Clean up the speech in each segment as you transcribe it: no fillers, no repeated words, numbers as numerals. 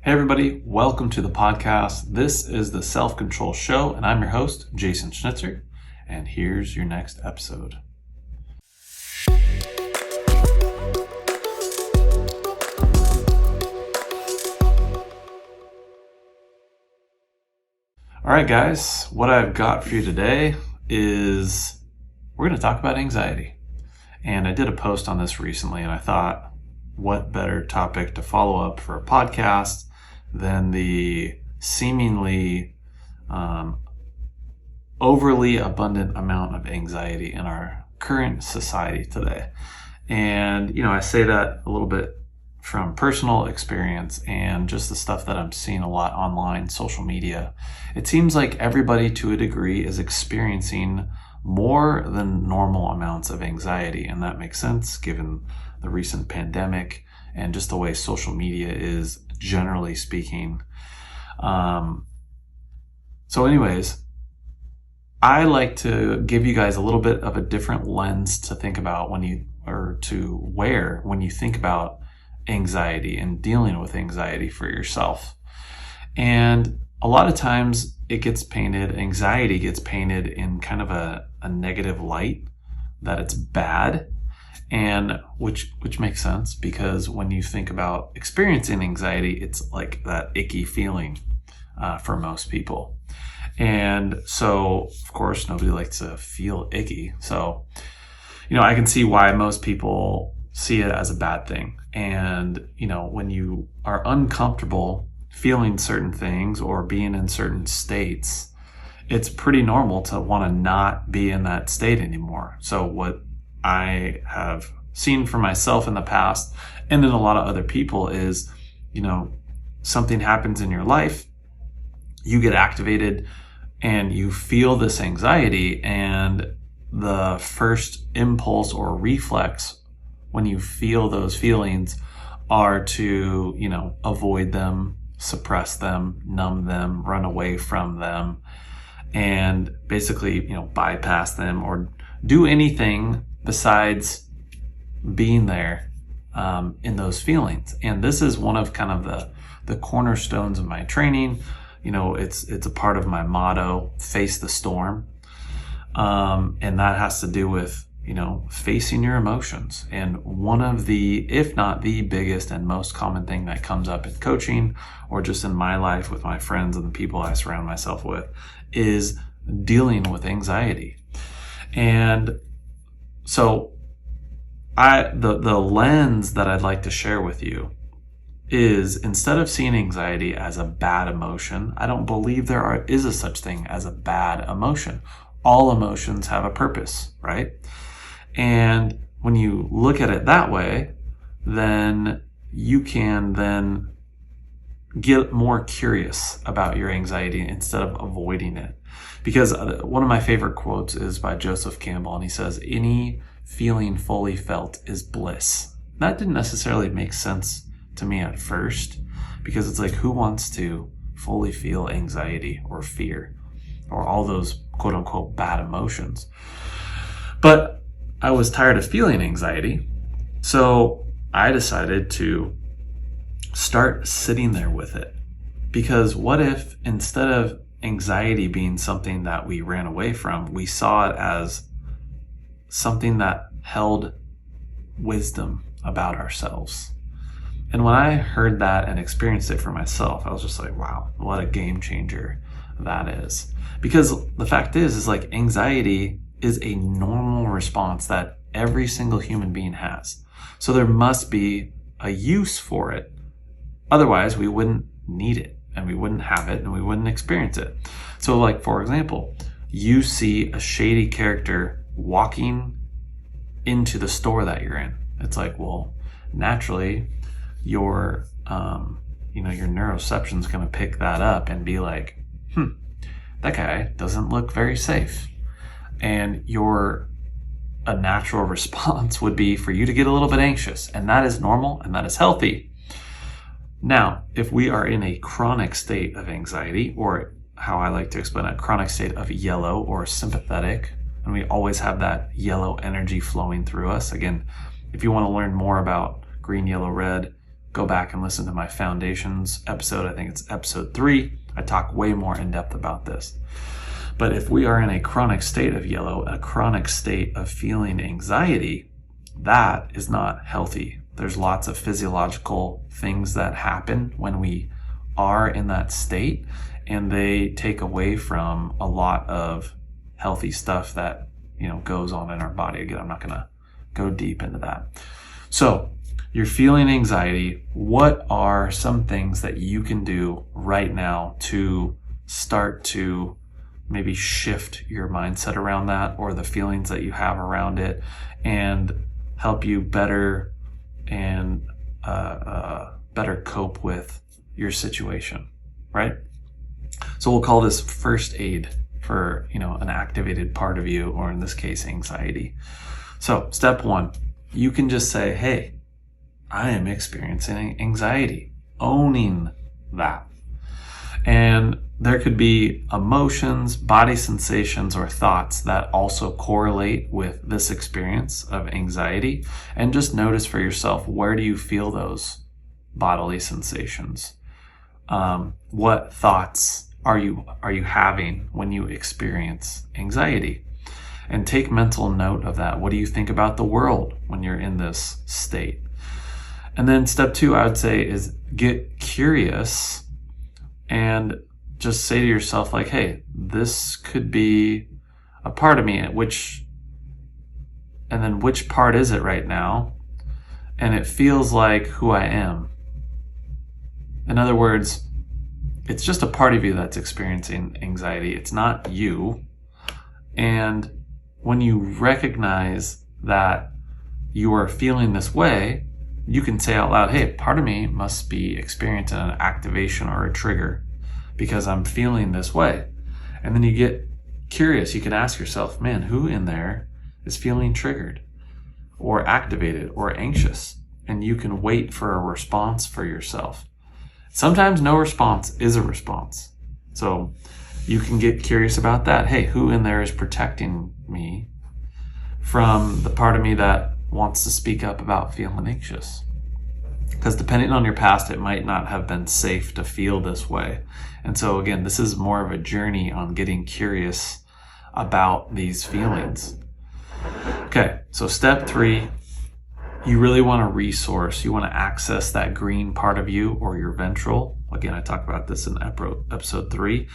Hey everybody, welcome to the podcast. This is the Self-Control Show, and I'm your host, Jason Schnitzer, and here's your next episode. All right, guys, what I've got for you today is we're going to talk about anxiety. And I did a post on this recently, and I thought, what better topic to follow up for a podcast than the seemingly overly abundant amount of anxiety in our current society today. And, I say that a little bit from personal experience and just the stuff that I'm seeing a lot online, social media. It seems like everybody to a degree is experiencing more than normal amounts of anxiety. And that makes sense given the recent pandemic and just the way social media is, generally speaking. So anyways, I like to give you guys a little bit of a different lens to think about when you think about anxiety and dealing with anxiety for yourself. And a lot of times anxiety gets painted in kind of a negative light, that it's bad. And which makes sense, because when you think about experiencing anxiety, it's like that icky feeling for most people. And so, of course, nobody likes to feel icky. So, I can see why most people see it as a bad thing. And, when you are uncomfortable feeling certain things or being in certain states, it's pretty normal to want to not be in that state anymore. So what I have seen for myself in the past and in a lot of other people is, something happens in your life, you get activated and you feel this anxiety, and the first impulse or reflex when you feel those feelings are to, avoid them, suppress them, numb them, run away from them, and basically, bypass them or do anything besides being there in those feelings. And this is one of kind of the cornerstones of my training. It's a part of my motto, face the storm. And that has to do with, facing your emotions. And one of the, if not the biggest and most common thing that comes up in coaching or just in my life with my friends and the people I surround myself with is dealing with anxiety. And so the lens that I'd like to share with you is, instead of seeing anxiety as a bad emotion, I don't believe there is a such thing as a bad emotion. All emotions have a purpose, right? And when you look at it that way, then you can then get more curious about your anxiety instead of avoiding it. Because one of my favorite quotes is by Joseph Campbell, and he says, "Any feeling fully felt is bliss." That didn't necessarily make sense to me at first, because it's like, who wants to fully feel anxiety or fear or all those quote unquote bad emotions? But I was tired of feeling anxiety, so I decided to start sitting there with it. Because what if, instead of anxiety being something that we ran away from, we saw it as something that held wisdom about ourselves? And when I heard that and experienced it for myself, I was just like, wow, what a game changer that is. Because the fact is like, anxiety is a normal response that every single human being has. So there must be a use for it. Otherwise, we wouldn't need it, and we wouldn't have it, and we wouldn't experience it. So like, for example, you see a shady character walking into the store that you're in. It's like, well, naturally, your neuroception's going to pick that up and be like, that guy doesn't look very safe. And a natural response would be for you to get a little bit anxious, and that is normal and that is healthy. Now, if we are in a chronic state of anxiety, or how I like to explain a chronic state of yellow or sympathetic, and we always have that yellow energy flowing through us. Again, if you want to learn more about green, yellow, red, go back and listen to my foundations episode. I think it's episode 3. I talk way more in depth about this. But if we are in a chronic state of yellow, a chronic state of feeling anxiety, that is not healthy. There's lots of physiological things that happen when we are in that state, and they take away from a lot of healthy stuff that, goes on in our body. Again, I'm not going to go deep into that. So you're feeling anxiety. What are some things that you can do right now to start to maybe shift your mindset around that, or the feelings that you have around it, and help you better and better cope with your situation, right? So we'll call this first aid for, an activated part of you, or in this case, anxiety. So step 1, you can just say, hey, I am experiencing anxiety, owning that. And there could be emotions, body sensations, or thoughts that also correlate with this experience of anxiety. And just notice for yourself, where do you feel those bodily sensations? What thoughts are you having when you experience anxiety? And take mental note of that. What do you think about the world when you're in this state? And then step 2, I would say, is get curious and just say to yourself, like, hey, this could be a part of me, which part is it right now? And it feels like who I am. In other words, it's just a part of you that's experiencing anxiety. It's not you. And when you recognize that you are feeling this way, you can say out loud, hey, part of me must be experiencing an activation or a trigger because I'm feeling this way. And then you get curious. You can ask yourself, man, who in there is feeling triggered or activated or anxious? And you can wait for a response for yourself. Sometimes no response is a response. So you can get curious about that. Hey, who in there is protecting me from the part of me that wants to speak up about feeling anxious? Because depending on your past, it might not have been safe to feel this way. And so again, this is more of a journey on getting curious about these feelings. Okay, so step 3, you really want to resource. You want to access that green part of you, or your ventral. Again, I talked about this in episode 3.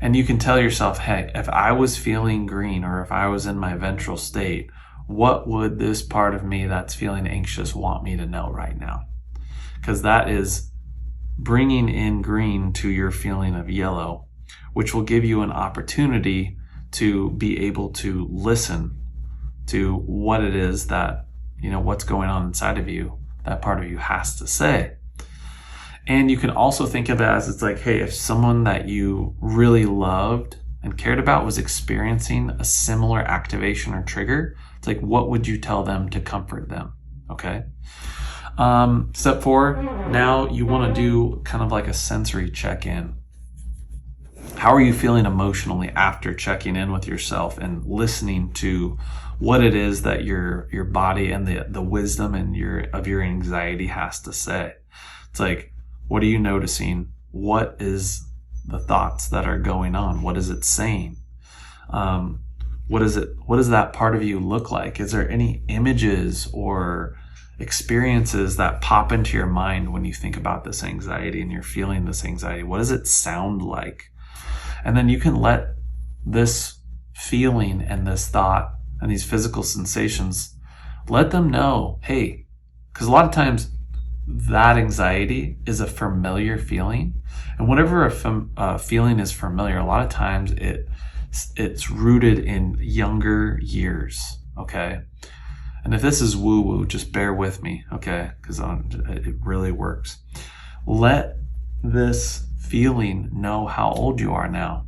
And you can tell yourself, hey, if I was feeling green, or if I was in my ventral state, what would this part of me that's feeling anxious want me to know right now? Because that is bringing in green to your feeling of yellow, which will give you an opportunity to be able to listen to what it is that, what's going on inside of you, that part of you has to say. And you can also think of it as, it's like, hey, if someone that you really loved and cared about was experiencing a similar activation or trigger, it's like, what would you tell them to comfort them? Okay. Step 4, now you want to do kind of like a sensory check-in. How are you feeling emotionally after checking in with yourself and listening to what it is that your body and the wisdom and your anxiety has to say? It's like, what are you noticing? What is the thoughts that are going on? What is it saying? What does that part of you look like? Is there any images or experiences that pop into your mind when you think about this anxiety and you're feeling this anxiety? What does it sound like? And then you can let this feeling and this thought and these physical sensations, let them know, hey, because a lot of times that anxiety is a familiar feeling. And whenever a feeling is familiar, a lot of times it's rooted in younger years, okay? And if this is woo-woo, just bear with me, okay? Because it really works. Let this feeling know how old you are now,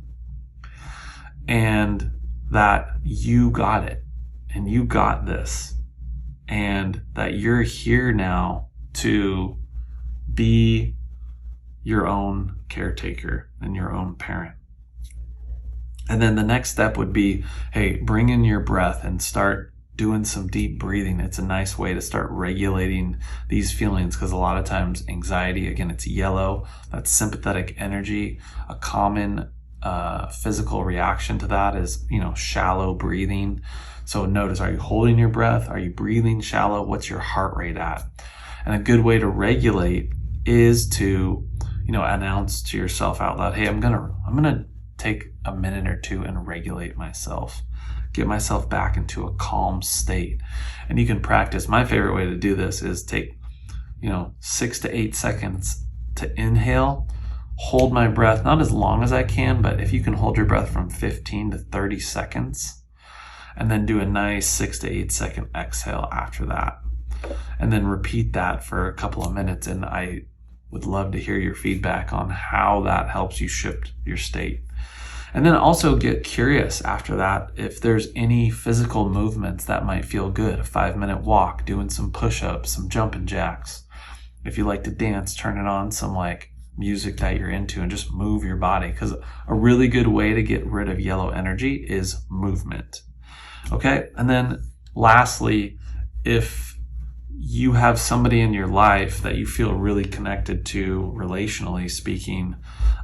and that you got it, and you got this, and that you're here now to be your own caretaker and your own parent. And then the next step would be, hey, bring in your breath and start doing some deep breathing. It's a nice way to start regulating these feelings, because a lot of times anxiety, again, it's yellow, that's sympathetic energy. A common physical reaction to that is, shallow breathing. So notice, are you holding your breath? Are you breathing shallow? What's your heart rate at? And a good way to regulate is to, announce to yourself out loud, hey, I'm gonna take a minute or two and regulate myself, get myself back into a calm state. And you can practice. My favorite way to do this is take, 6 to 8 seconds to inhale, hold my breath, not as long as I can, but if you can hold your breath from 15 to 30 seconds, and then do a nice 6 to 8 second exhale after that. And then repeat that for a couple of minutes. And I would love to hear your feedback on how that helps you shift your state. And then also get curious after that if there's any physical movements that might feel good. A 5-minute walk, doing some push-ups, some jumping jacks. If you like to dance, turn it on some music that you're into and just move your body, because a really good way to get rid of yellow energy is movement. Okay, and then lastly, if you have somebody in your life that you feel really connected to, relationally speaking,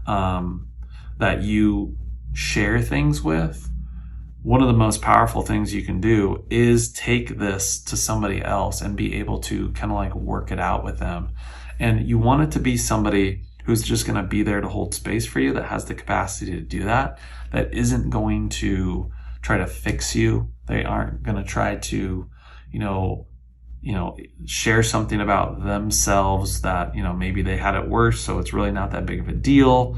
that you share things with, one of the most powerful things you can do is take this to somebody else and be able to kind of work it out with them. And you want it to be somebody who's just going to be there to hold space for you, that has the capacity to do that, that isn't going to try to fix you. They aren't going to try to, share something about themselves that, maybe they had it worse, so it's really not that big of a deal.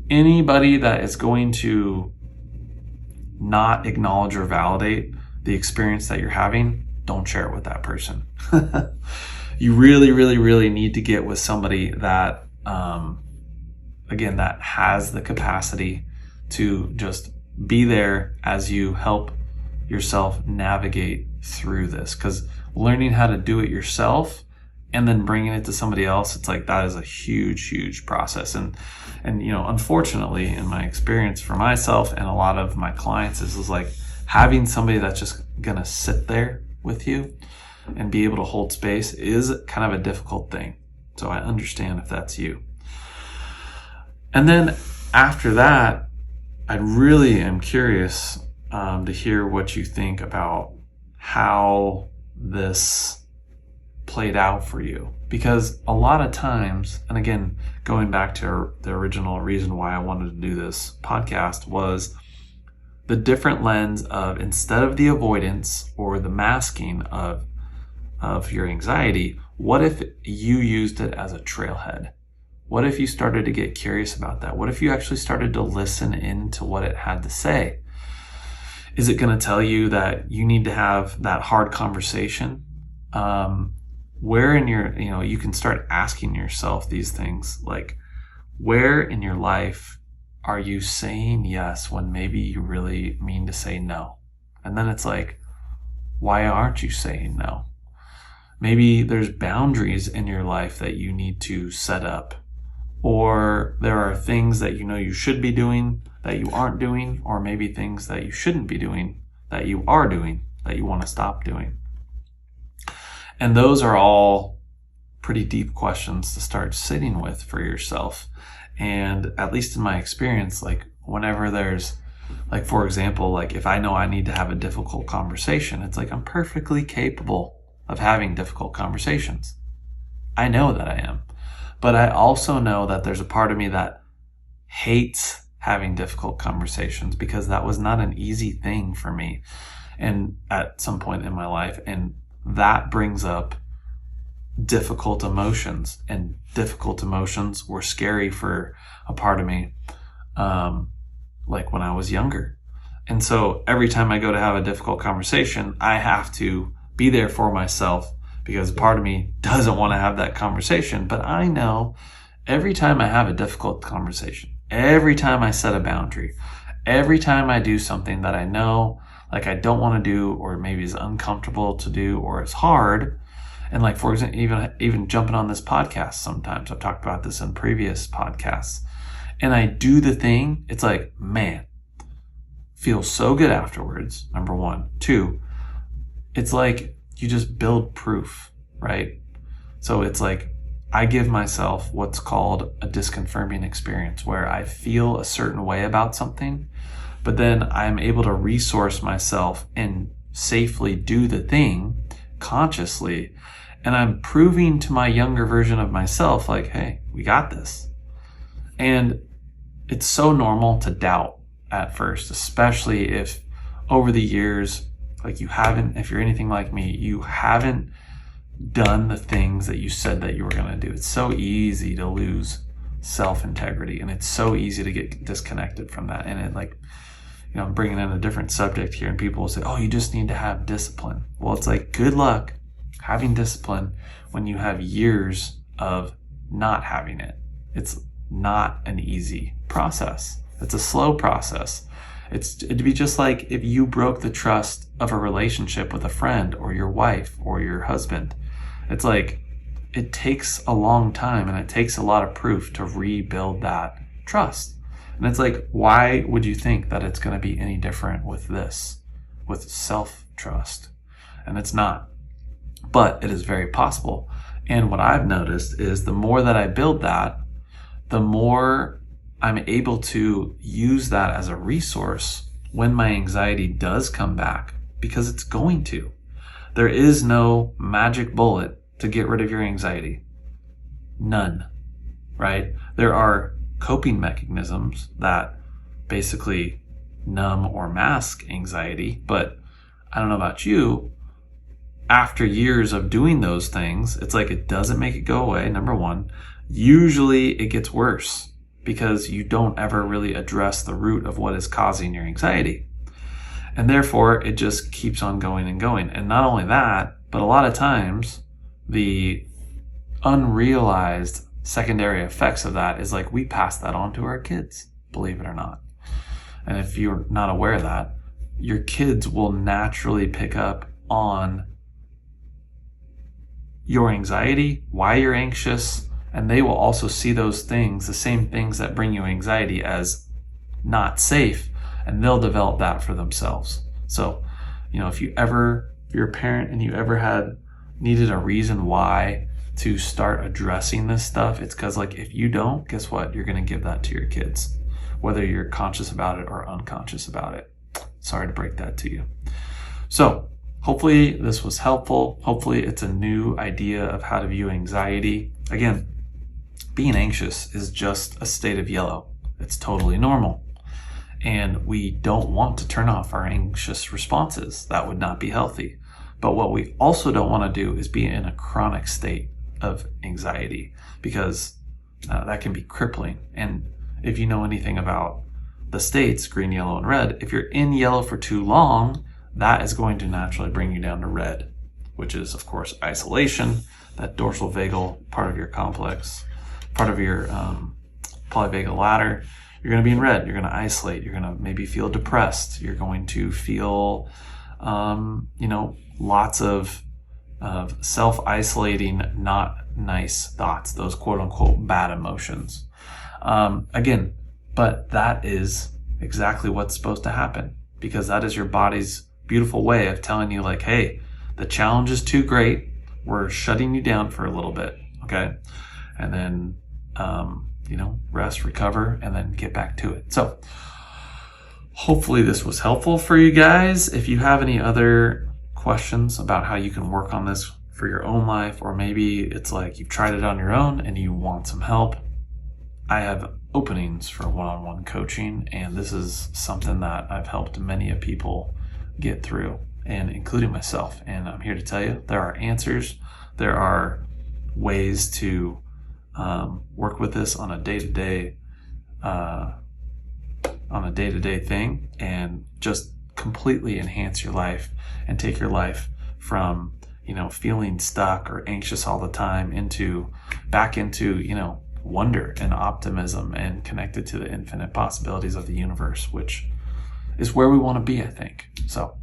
Anybody that is going to not acknowledge or validate the experience that you're having, don't share it with that person. You really, really, really need to get with somebody that, again, that has the capacity to just be there as you help yourself navigate through this. Because learning how to do it yourself and then bringing it to somebody else, it's that is a huge, huge process. And unfortunately, in my experience for myself and a lot of my clients, this is having somebody that's just gonna sit there with you and be able to hold space is kind of a difficult thing. So I understand if that's you. And then after that, I really am curious to hear what you think about how this played out for you. Because a lot of times, and again, going back to the original reason why I wanted to do this podcast, was the different lens of, instead of the avoidance or the masking of your anxiety, what if you used it as a trailhead? What if you started to get curious about that? What if you actually started to listen into what it had to say? Is it going to tell you that you need to have that hard conversation? Where in your, you can start asking yourself these things, where in your life are you saying yes when maybe you really mean to say no? And then it's why aren't you saying no? Maybe there's boundaries in your life that you need to set up, or there are things that you should be doing that you aren't doing, or maybe things that you shouldn't be doing that you are doing that you want to stop doing. And those are all pretty deep questions to start sitting with for yourself. And at least in my experience, whenever there's, for example, if I know I need to have a difficult conversation, it's I'm perfectly capable of having difficult conversations. I know that I am. But I also know that there's a part of me that hates having difficult conversations, because that was not an easy thing for me and at some point in my life. And that brings up difficult emotions, and difficult emotions were scary for a part of me, when I was younger. And so every time I go to have a difficult conversation, I have to be there for myself, because part of me doesn't want to have that conversation. But I know every time I have a difficult conversation, every time I set a boundary, every time I do something that I know I don't want to do, or maybe is uncomfortable to do, or it's hard. And for example, even jumping on this podcast, sometimes I've talked about this in previous podcasts, and I do the thing, it's man, feels so good afterwards, number one. Two, it's like you just build proof, right? So it's like I give myself what's called a disconfirming experience, where I feel a certain way about something, but then I'm able to resource myself and safely do the thing consciously. And I'm proving to my younger version of myself, like, hey, we got this. And it's so normal to doubt at first, especially if over the years, like if you're anything like me, you haven't done the things that you said that you were going to do. It's so easy to lose self-integrity, and it's so easy to get disconnected from that. And it, like, I'm bringing in a different subject here, and people will say, oh, you just need to have discipline. Well, it's like, good luck having discipline when you have years of not having it. It's not an easy process. It's a slow process. It'd be just like if you broke the trust of a relationship with a friend or your wife or your husband. It's like, it takes a long time, and it takes a lot of proof to rebuild that trust. And it's like, why would you think that it's going to be any different with this, with self-trust? And it's not. But it is very possible. And what I've noticed is the more that I build that, the more I'm able to use that as a resource when my anxiety does come back, because it's going to. There is no magic bullet to get rid of your anxiety. None, right? There are coping mechanisms that basically numb or mask anxiety, but I don't know about you, after years of doing those things, it's like it doesn't make it go away, number one. Usually it gets worse because you don't ever really address the root of what is causing your anxiety. And therefore, it just keeps on going and going. And not only that, but a lot of times, the unrealized secondary effects of that is like we pass that on to our kids, believe it or not. And if you're not aware of that, your kids will naturally pick up on your anxiety, why you're anxious, and they will also see those things, the same things that bring you anxiety, as not safe, and they'll develop that for themselves. So, if you're a parent and you ever needed a reason why to start addressing this stuff, it's because, like, if you don't, guess what? You're going to give that to your kids, whether you're conscious about it or unconscious about it. Sorry to break that to you. So hopefully this was helpful. Hopefully it's a new idea of how to view anxiety. Again, being anxious is just a state of yellow. It's totally normal. And we don't want to turn off our anxious responses. That would not be healthy. But what we also don't want to do is be in a chronic state of anxiety, because that can be crippling. And if you know anything about the states, green, yellow, and red, if you're in yellow for too long, that is going to naturally bring you down to red, which is, of course, isolation, that dorsal vagal part of your complex, part of your polyvagal ladder. You're going to be in red. You're going to isolate. You're going to maybe feel depressed. You're going to feel, lots of self-isolating, not nice thoughts, those quote-unquote bad emotions. Again, but that is exactly what's supposed to happen, because that is your body's beautiful way of telling you, like, hey, the challenge is too great. We're shutting you down for a little bit, okay? And then, rest, recover, and then get back to it. So hopefully this was helpful for you guys. If you have any other questions about how you can work on this for your own life, or maybe it's like you've tried it on your own and you want some help, I have openings for one-on-one coaching, and this is something that I've helped many people get through, and including myself. And I'm here to tell you, there are answers. There are ways to work with this on a day-to-day thing, and just completely enhance your life and take your life from feeling stuck or anxious all the time back into wonder and optimism, and connected to the infinite possibilities of the universe, which is where we want to be, I think. So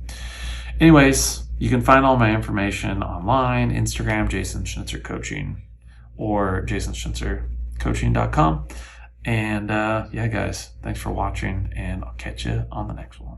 anyways, you can find all my information online, Instagram, Jason Schnitzer Coaching, or jasonschnitzercoaching.com. And guys, thanks for watching, and I'll catch you on the next one.